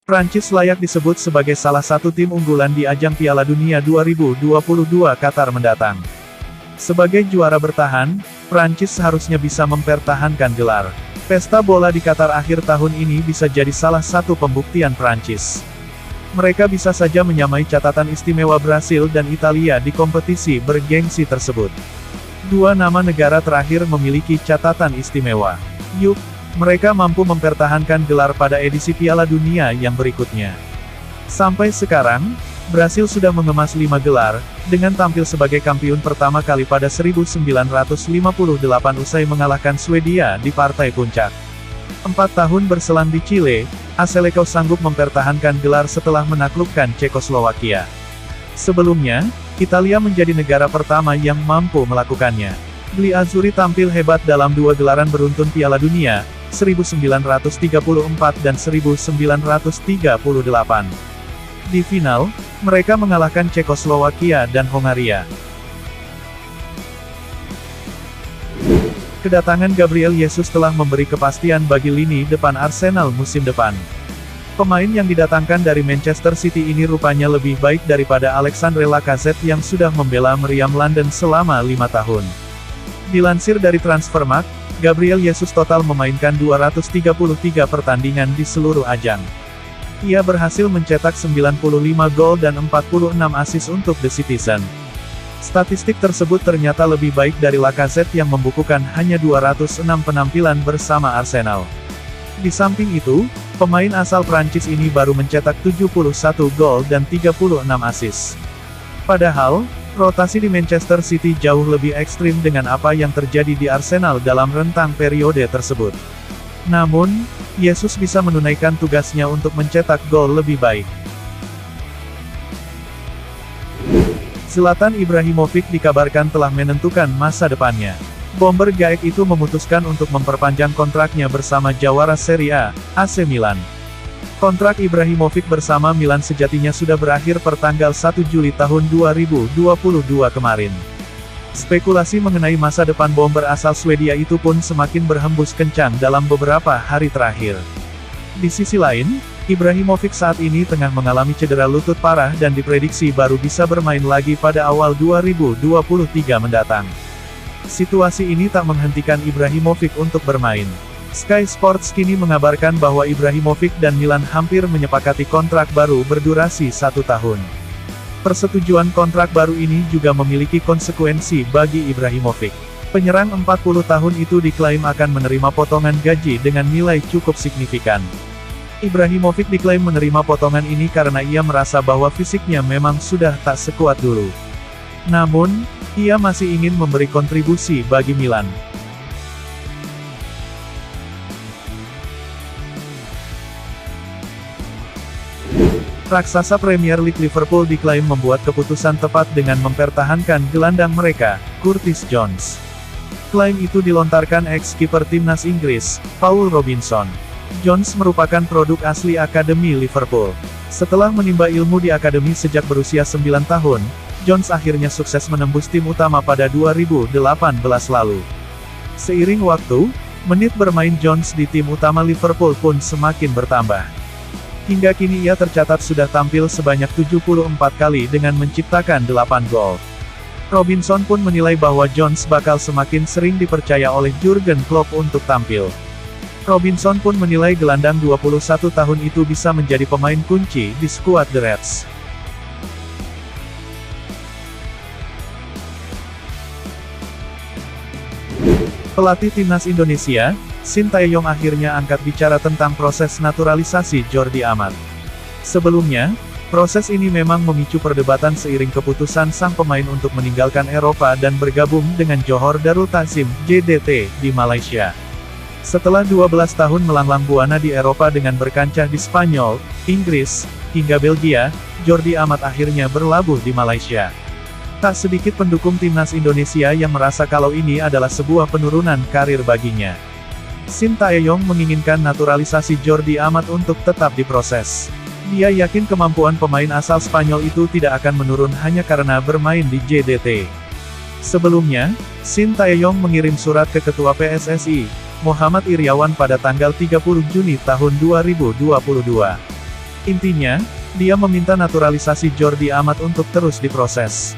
Prancis layak disebut sebagai salah satu tim unggulan di ajang Piala Dunia 2022 Qatar mendatang. Sebagai juara bertahan, Prancis seharusnya bisa mempertahankan gelar. Pesta bola di Qatar akhir tahun ini bisa jadi salah satu pembuktian Prancis. Mereka bisa saja menyamai catatan istimewa Brasil dan Italia di kompetisi bergengsi tersebut. Dua nama negara terakhir memiliki catatan istimewa. Yuk, mereka mampu mempertahankan gelar pada edisi Piala Dunia yang berikutnya. Sampai sekarang, Brasil sudah mengemas 5 gelar, dengan tampil sebagai kampiun pertama kali pada 1958 usai mengalahkan Swedia di partai puncak. 4 tahun berselang di Chile, Aseleko sanggup mempertahankan gelar setelah menaklukkan Cekoslowakia. Sebelumnya, Italia menjadi negara pertama yang mampu melakukannya. Gli Azzurri tampil hebat dalam 2 gelaran beruntun Piala Dunia, 1934 dan 1938. Di final, mereka mengalahkan Cekoslowakia dan Hongaria. Kedatangan Gabriel Jesus telah memberi kepastian bagi lini depan Arsenal musim depan. Pemain yang didatangkan dari Manchester City ini rupanya lebih baik daripada Alexandre Lacazette yang sudah membela meriam London selama 5 tahun. Dilansir dari Transfermarkt, Gabriel Jesus total memainkan 233 pertandingan di seluruh ajang. Ia berhasil mencetak 95 gol dan 46 assist untuk The Citizen. Statistik tersebut ternyata lebih baik dari Lacazette yang membukukan hanya 206 penampilan bersama Arsenal. Di samping itu, pemain asal Prancis ini baru mencetak 71 gol dan 36 assist. Padahal, rotasi di Manchester City jauh lebih ekstrim dengan apa yang terjadi di Arsenal dalam rentang periode tersebut. Namun, Jesus bisa menunaikan tugasnya untuk mencetak gol lebih baik. Zlatan Ibrahimovic dikabarkan telah menentukan masa depannya. Bomber Gaek itu memutuskan untuk memperpanjang kontraknya bersama jawara Serie A, AC Milan. Kontrak Ibrahimovic bersama Milan sejatinya sudah berakhir pertanggal 1 Juli tahun 2022 kemarin. Spekulasi mengenai masa depan bomber asal Swedia itu pun semakin berhembus kencang dalam beberapa hari terakhir. Di sisi lain, Ibrahimovic saat ini tengah mengalami cedera lutut parah dan diprediksi baru bisa bermain lagi pada awal 2023 mendatang. Situasi ini tak menghentikan Ibrahimovic untuk bermain. Sky Sports kini mengabarkan bahwa Ibrahimovic dan Milan hampir menyepakati kontrak baru berdurasi 1 tahun. Persetujuan kontrak baru ini juga memiliki konsekuensi bagi Ibrahimovic. Penyerang 40 tahun itu diklaim akan menerima potongan gaji dengan nilai cukup signifikan. Ibrahimovic diklaim menerima potongan ini karena ia merasa bahwa fisiknya memang sudah tak sekuat dulu. Namun, ia masih ingin memberi kontribusi bagi Milan. Raksasa Premier League Liverpool diklaim membuat keputusan tepat dengan mempertahankan gelandang mereka, Curtis Jones. Klaim itu dilontarkan ex-kiper timnas Inggris, Paul Robinson. Jones merupakan produk asli Akademi Liverpool. Setelah menimba ilmu di akademi sejak berusia 9 tahun, Jones akhirnya sukses menembus tim utama pada 2018 lalu. Seiring waktu, menit bermain Jones di tim utama Liverpool pun semakin bertambah. Hingga kini ia tercatat sudah tampil sebanyak 74 kali dengan menciptakan 8 gol. Robinson pun menilai bahwa Jones bakal semakin sering dipercaya oleh Jurgen Klopp untuk tampil. Robinson pun menilai gelandang 21 tahun itu bisa menjadi pemain kunci di skuad The Reds. Pelatih timnas Indonesia, Sintayong akhirnya angkat bicara tentang proses naturalisasi Jordi Amat. Sebelumnya, proses ini memang memicu perdebatan seiring keputusan sang pemain untuk meninggalkan Eropa dan bergabung dengan Johor Darul Takzim, JDT, di Malaysia. Setelah 12 tahun melanglang buana di Eropa dengan berkancah di Spanyol, Inggris, hingga Belgia, Jordi Amat akhirnya berlabuh di Malaysia. Tak sedikit pendukung timnas Indonesia yang merasa kalau ini adalah sebuah penurunan karir baginya. Sintayong menginginkan naturalisasi Jordi Amat untuk tetap diproses. Dia yakin kemampuan pemain asal Spanyol itu tidak akan menurun hanya karena bermain di JDT. Sebelumnya, Sintayong mengirim surat ke Ketua PSSI, Muhammad Iryawan pada tanggal 30 Juni tahun 2022. Intinya, dia meminta naturalisasi Jordi Amat untuk terus diproses.